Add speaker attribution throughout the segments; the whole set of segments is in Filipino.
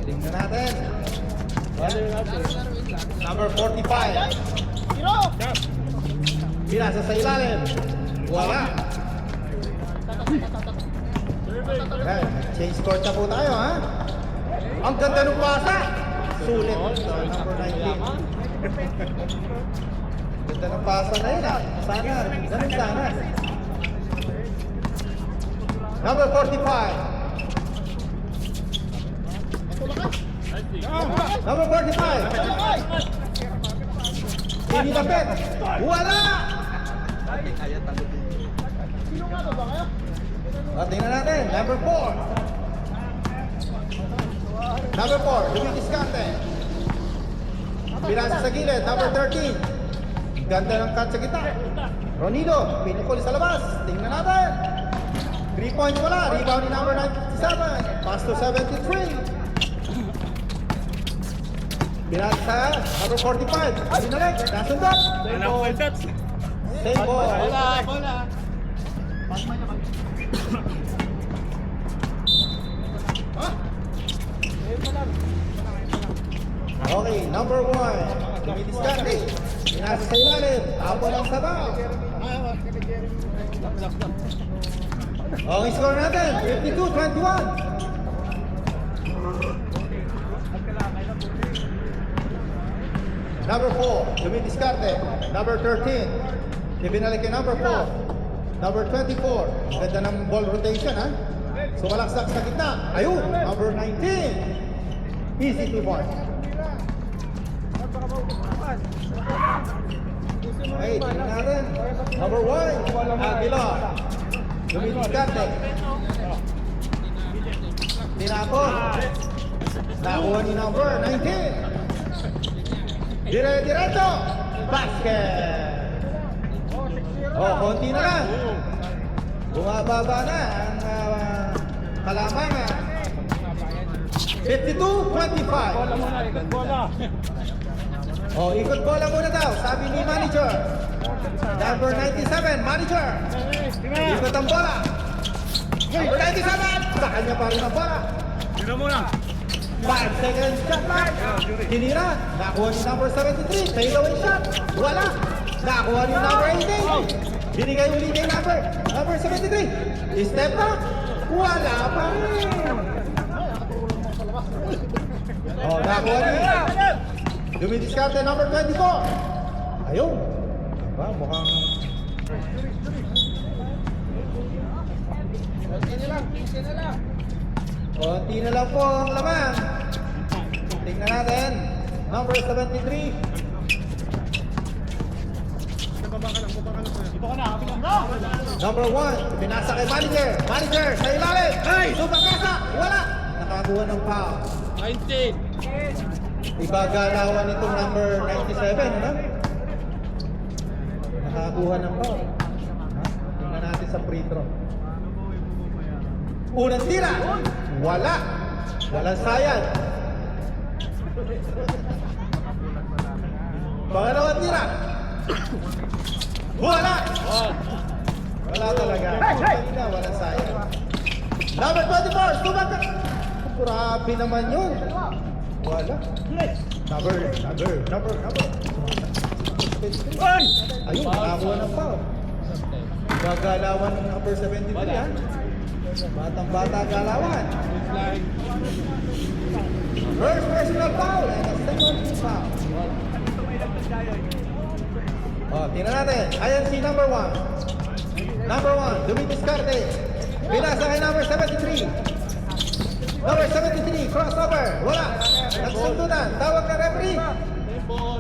Speaker 1: Tingnan natin. Number 45. Pinasa sa ilalim. Wala. Ayan, change court na po tayo, ha? Ang ganda ng pasa. Sulit. Number 19. Ganda ng pasa na yun, ha? Sana. Ganun sana. Number 45. Number 45. Hindi lapit. Wala! Tingnan natin. Number 4. Number 4. Dumidiskarte. Pinasa sa gilid. Number 13. Ganda ng cut sa gitna. Ronido. Pinukol sa labas. Tingnan natin. 3 points wala. Rebound ni number 97. Pass to 73. Pinasa number 45. Binalik. Nasundot. Same ball.
Speaker 2: Bola.
Speaker 1: Okay, number 1. Dumidiskarte. Pinasa sa ilalim. Tapo ng sabaw. Okay, score natin. 52-21. Number 4, dumidiskarte. Number 13, ibinalik kay number 4. Number 24, ganda ng ball rotation, ha? Sumalaksak sa gitna. Ayun, number 19. Easy 2 points. Okay, tingnan natin. Number 1, Aguilar. Dumidiskarte. Tinapon. Nakuha ni number 19. Diretso! Basket! Oh, konti na lang. Bumababa na ang kalamangan. 52-25. Oh, ikot bola muna daw, sabi ni manager. Number 97, manager. Ikot ang bola. Number 97, sa kanya pa rin ang bola.
Speaker 2: Sino muna?
Speaker 1: 5 seconds shot clock. Tinira. Nakuha ni number 73. Fade away shot. Wala. Nakuha ni number 18. Binigay uli kay number 73. Step back. Wala pa rin. Oh, nakuha ni dumidiskarte number 24. Ayun. Diba, mukhang konti na lang po ang laman. Tingnan natin. Number 73. Number 1. Pinasa kay manager. Manager sa ilalim. Hey! Supakasa. Wala. Nakakuha ng foul.
Speaker 2: 19.
Speaker 1: Iba galawan itong number 97. Ano? Nakakuha ng foul. Tingnan natin sa free throw. Unang tira. Wala. Walang sayad. Pangalawang tira. Wala. Wala talaga. Kanina, walang sayad. Number 24. Sumaka. Grabe naman yun. Wala. Number. Ayun, nakakuha ng foul. Gagalawan ng number 73, ha? Batang-bata galawan. First personal foul and a second foul. Oh, tingnan natin. Ayan si number 1. Number 1, dumidiskarte. Pinasa kay number 73. Number 73, crossover. Wala. Nagsundunan. Tawag na referee.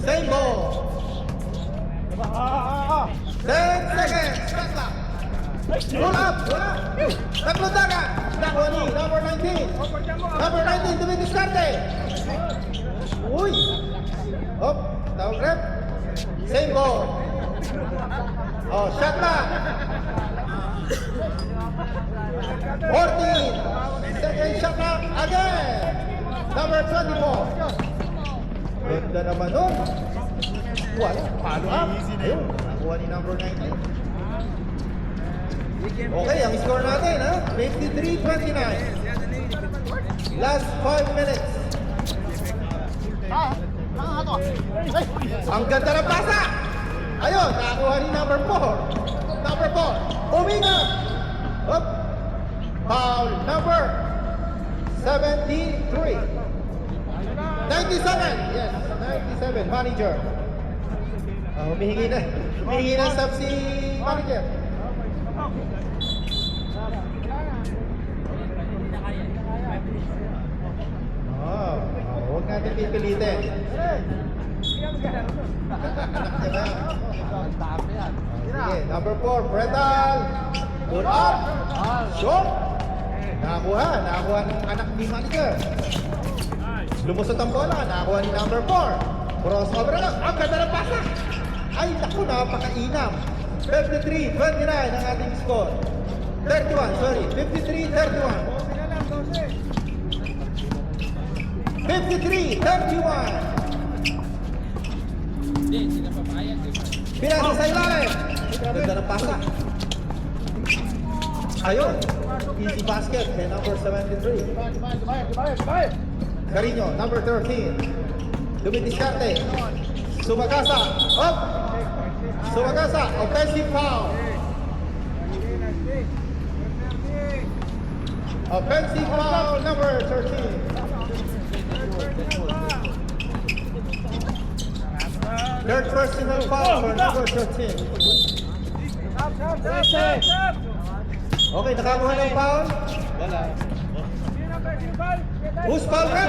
Speaker 1: Same ball. 10 seconds. Shot clock. Roll up. Wala. Naglundagan. Nakuha ni number 19. Number 19, dumidiskarte. Uy. Hop. Tawag rep. Same ball. Oh, shot clock. 14. Second shot clock again. Number 24. Ganda naman nun. Wala. Follow up. Ayun. Nakuha ni number 19. Okay, ang score natin, ha? 53-29. Last 5 minutes. Ang ganda ng pasa! Ayun, nakakuha ni number 4. Number 4, Uminga! Up. Foul number 73. 97! Yes, 97, manager. Humihingi na stop si manager. Huwag natin pipilitin. Sige, number 4, Bredal. Pull up. Shot. Nakakuha ng anak ni manager. Lumusot ang bola, nakakuha ni number 4. Crossover lang, ang ganda ng pasa. Ay, naku, napakainam. 53-29 ang ating score. 31, sorry, 53-31. 53-31. Pinasa sa ilalim. Ganda ng pasa. Ayun. Easy basket kay number 73. Carino, number 13. Dumidiskarte. Sumagasa. Up. Sumagasa. Offensive foul. Offensive foul number 13. Third personal foul for number 13. Okay, nakakuha ng foul? Wala. Who's foul rep?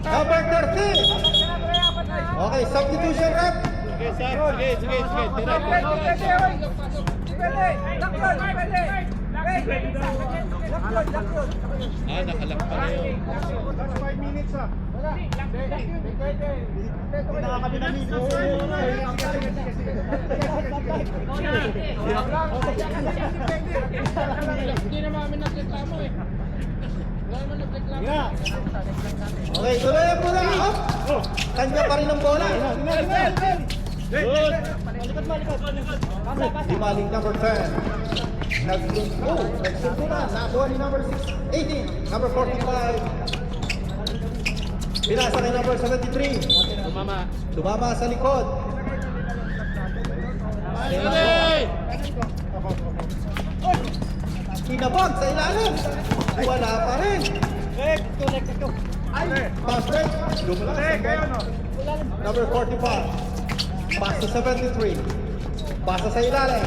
Speaker 1: Number 13. Okay, substitution rep.
Speaker 2: Sige. Nakalak pa rin.
Speaker 3: 5 minutes ah. Nakakami na minutes.
Speaker 2: Hindi naman kami nagreklamo eh. Wala naman nagreklamo.
Speaker 1: Okay, tuloy ang bola. Kanya pa rin ang bola. Dimaling number 10. Nagsunto na. Nakuha ni number 18. Number 45. Pinasa kay number 73. Tumama sa likod. Kinabag sa ilalim. Wala pa rin. Pass break. Lumala sa ball. Number 45. Pass to 73. Pasa sa ilalim.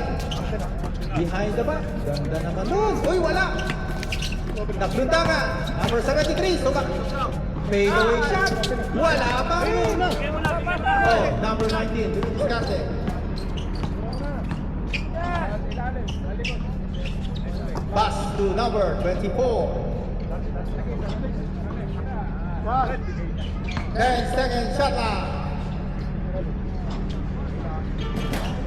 Speaker 1: Behind the back. Ganda naman nun. Uy, wala. Naglundangan. Number 73. Subak. Fade away shot. Wala pa rin. Oh, number 19. Diskarte. Pass to number 24. 10 seconds shot clock.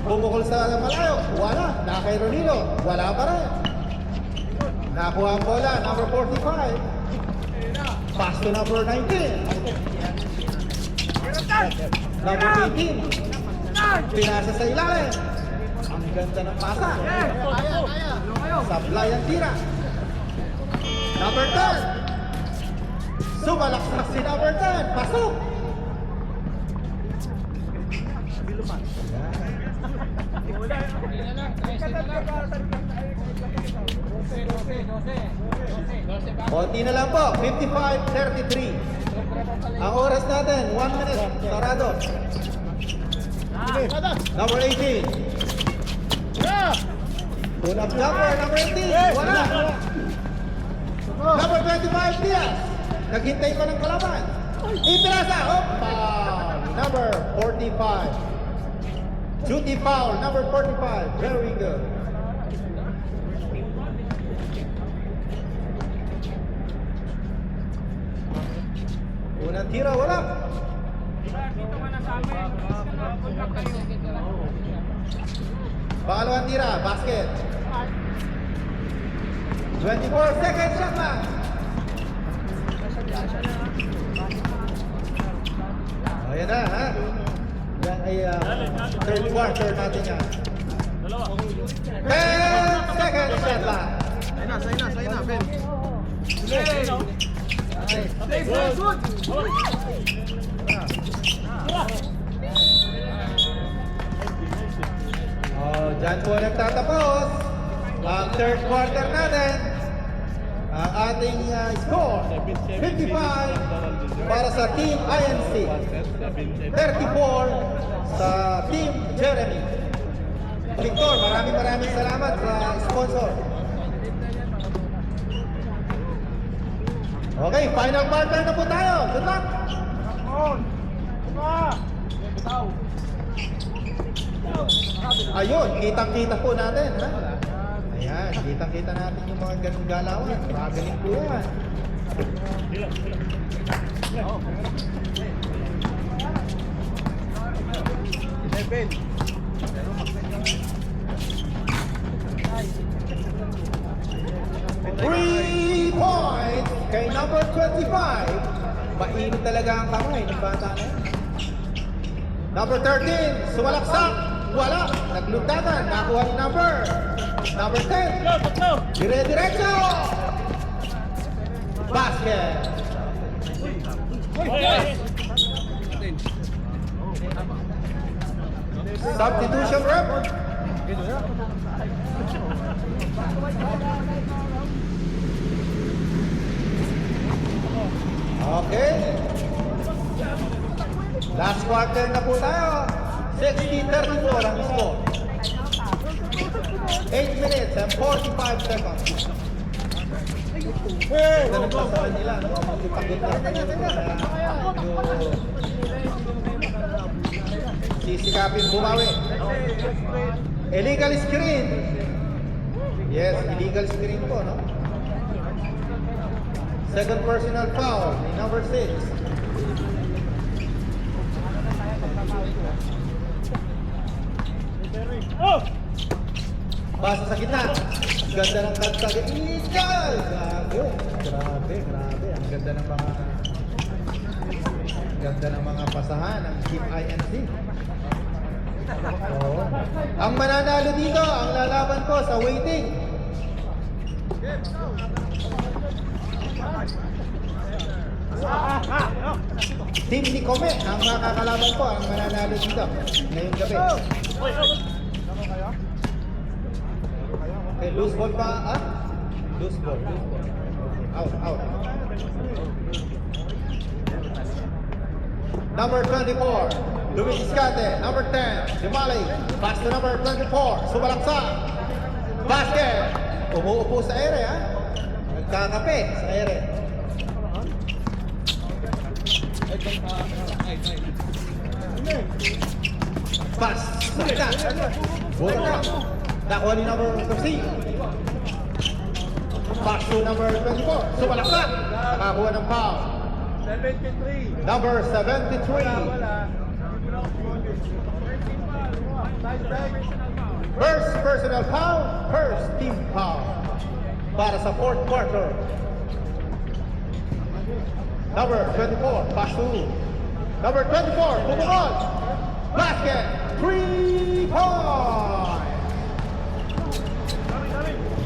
Speaker 1: Bumukol sa malayo. Wala. Nakay Ronilo. Wala pa rin. Nakuha ang bola. Number 45. Pass to number 19. Number 18. Pinasa sa ilalim. Ang ganda ng pasa. Sablay ang tira. Number 10. Sumalaksak si number 10. Pasok. Konti na lang po. 55-33. Ang oras natin, 1 minute. Sarado. Number 18. Pull up jumper, number 18. Wala. Number 25, Diaz. Naghintay pa ng kalaban. Ipinasa. Opa. Number 45. Duty foul, number 45. Very good. Unang tira, wala. Pangalawang tira, basket. 24 seconds shot clock. Ayan na, ha? Yan ay third quarter natin yan. seconds shot clock.
Speaker 3: Sa'yo na, Ben.
Speaker 1: Oh, dyan po nagtatapos ang third quarter natin. Ang ating score, 55 para sa Team INC, 34 sa Team Jeremy. Victor, maraming salamat sa sponsor. Okay, final quarter na po tayo. Good luck! Ayun, kitang-kita po natin, ha? Ayan, kitang-kita natin yung mga ganung galawan. Traveling po yan.
Speaker 3: Ben.
Speaker 1: 3 points kay number 25. Mainit talaga ang kamay ng bata na yan. Number 13, sumalaksak. Wala. Naglugtatan. Nakuha ni number 10. Dire-diretso. Basket. Substitution rep. Okay. Last quarter na po tayo. 60-34 ang score. 8 minutes and 45 seconds. Ganun pa sa kanila. Pagod na sisikapin bumawi. Illegal screen. Yes, illegal screen po, no? Second personal foul ni number 6. Basa sa gitna. Ganda ng tagtag. Illegal! Grabe. Ang ganda ng mga pasahan ng Team INC. Oo. Ang mananalo dito, ang lalaban ko sa waiting. Team ni Kome, ang makakalaban ko, ang mananalo dito ngayong gabi. Okay, loose ball pa, ah? Loose ball. Out. Number 24, Luis Iscate. Number 10, Jumali. Pass to number 24, Subalaksa. Basket. Umuupo sa ere, ha? Nagkakape sa ere. Pass. Sakita. Buka. Nakuha ni number 15. Pass to number 24, Subalaksa. Nakakuha ng foul.
Speaker 3: 73.
Speaker 1: Number 73. First personal foul, first team foul. Para sa fourth quarter. Number 24, pass to number 24, bubukol. Basket, 3 points.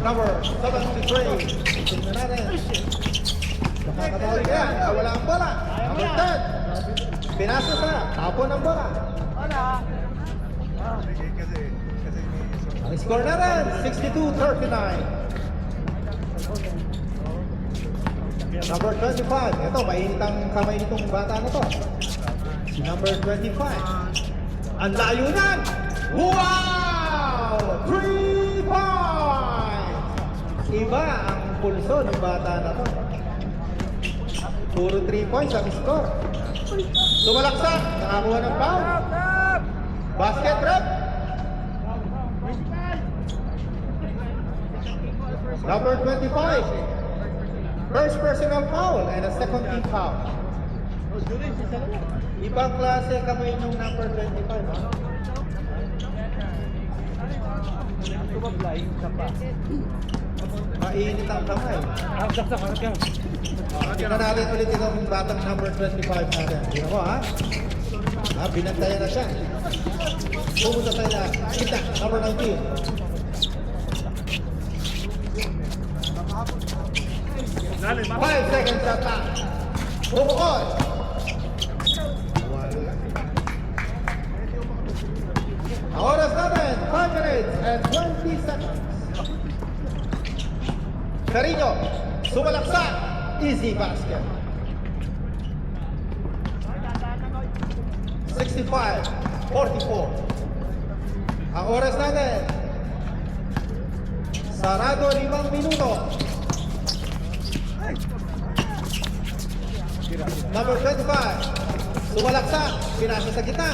Speaker 1: Number 73. Tingnan natin. Nakakatawag yan. Wala ang bola. Number 10. Pinasa sa tapon ng bola. Ang score natin, 62-39. Number 25. Ito, mainit ang kamay nitong bata na to. Si number 25. Ang layunan. Wow! 3 points! Iba ang pulso ng bata na to. Puro 3 points ang score. Sumalaksak. Nakakuha ng foul. Basket rep. Number 25. First personal foul and a second team foul. Ibang klase kamay nung number 25. Ha? Mainit ang kamay. Tingnan natin ulit itong batang number 25 natin. Tingnan mo, ha? Binantayan na siya. Pumunta tayo na kita, number 19.
Speaker 2: Dali,
Speaker 1: 5 seconds shot clock. Bumukod. Ang oras natin, 5 minutes and 20 seconds. Carino, sumalaksak. Easy basket. 65-44. Ang oras natin, sarado 5 minuto. Number 25, sumalaksak, pinasa sa gitna.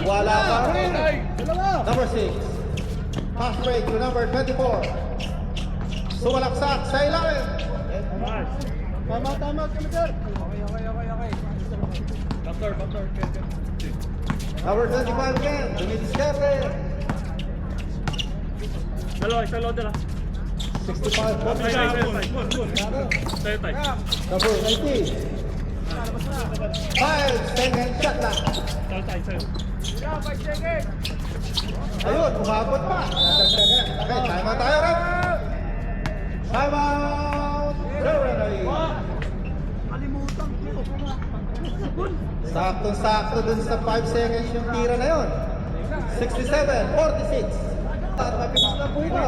Speaker 1: Wala pa rin. Number 6, pass break to number 24. Sumalaksak sa ilalim.
Speaker 3: Tama, Commander. Okay. Backdoor.
Speaker 1: Number 25 again, dumidiskarte.
Speaker 2: Dalawa, isa load na lang.
Speaker 1: 65,
Speaker 2: Tayo.
Speaker 1: number 19. 5 second shot lang.
Speaker 2: Tayo.
Speaker 1: Ayun, umabot pa. Okay, time out tayo, rep. Time out. Referee. Saktong-sakto dun sa 5 seconds yung tira na yun. 67-46. At mabilis na po ito.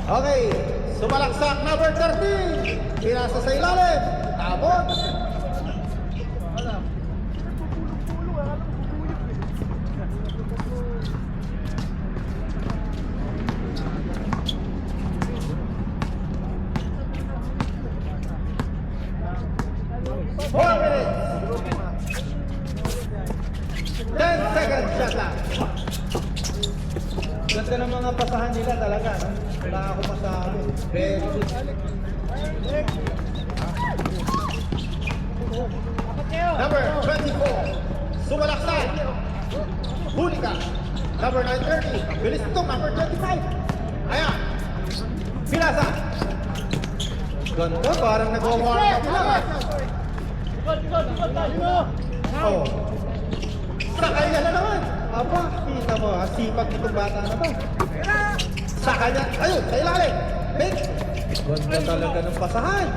Speaker 1: Okay, sumalaksak number 13. Pinasa sa ilalim. Tabot. Four minutes. 10 seconds shot lang. Ganda ng mga pasahan nila talaga, no? Wala ako masabi. Very good. Number 24, sumalaksak. Huli ka. Number 930, bilis ito, number 25. Ayan. Pinasa. Ganda, parang nag-warm up lang. Oh. Sakay na naman. Aba, kita mo, ang sipag itong bata na to. Sakay na. Ayun, sa ilalim. Big. Ganda talaga ng pasahan.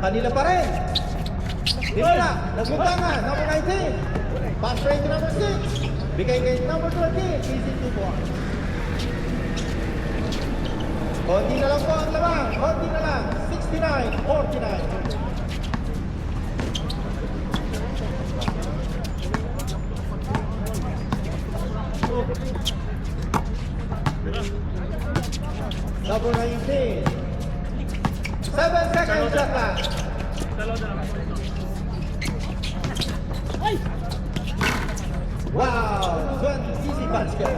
Speaker 1: Kanila pa rin. Dito na, nagpunta nga, number 19. Pass rate to number 6. Bigay kay number 20. Easy to go. Konti na lang po ang labang. Konti na lang. 69-49. Number 19. 7 seconds shot lang.
Speaker 2: Dalawa na lang.
Speaker 1: Wow! 20 easy basket.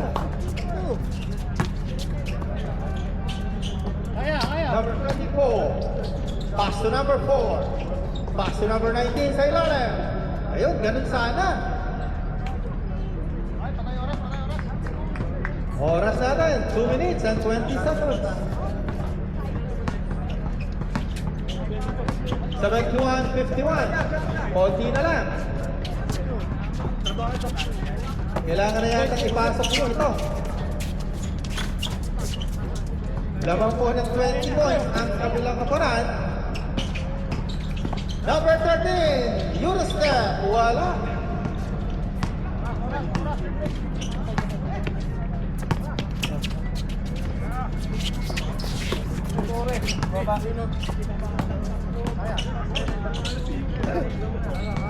Speaker 1: Number 24. Pass to number 4. Pass to number 19 sa ilalim. Ayun, ganun sana. Oras natin, 2 minutes and 20 seconds. 71-51. Konti na lang. Kailangan na yata ipasok mo ito. Lamang po ng 20 points ang kabilang kaparan. Number 13, Eurostep. Wala.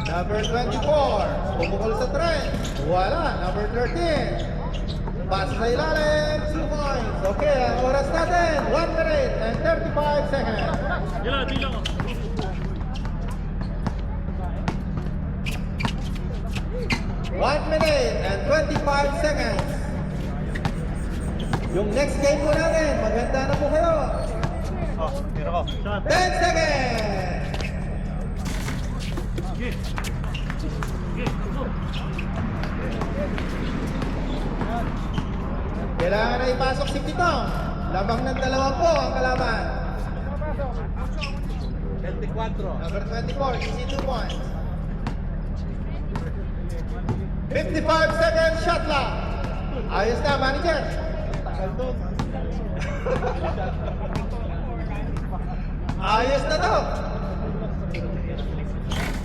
Speaker 1: Number 24, bumukol sa trend. Wala. Number 13, pass sa ilalim, 2 points. Okay, ang oras natin, 1 minute and 35 seconds.
Speaker 2: Dila, dila ko.
Speaker 1: One minute and 25 seconds. Yung next game po natin, maganda na po kayo.
Speaker 3: Oh, tira ko.
Speaker 1: 10 seconds.
Speaker 2: Sige. Sige, go.
Speaker 1: Kailangan na ipasok si Tito. Labang ng 2 po ang kalaban.
Speaker 3: 24
Speaker 1: Number 24, easy 2 points. 55 seconds shot clock. Ayos na, manager. Ayos na to.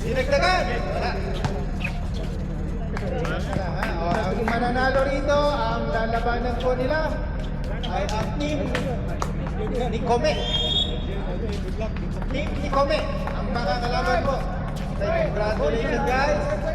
Speaker 1: Dinagdagan. Wala. Wala, ha? O, ang mananalo rito, ang lalabanan po nila ay ang team ni Kome. Team ni Kome ang makakalaban po. Congratulations guys.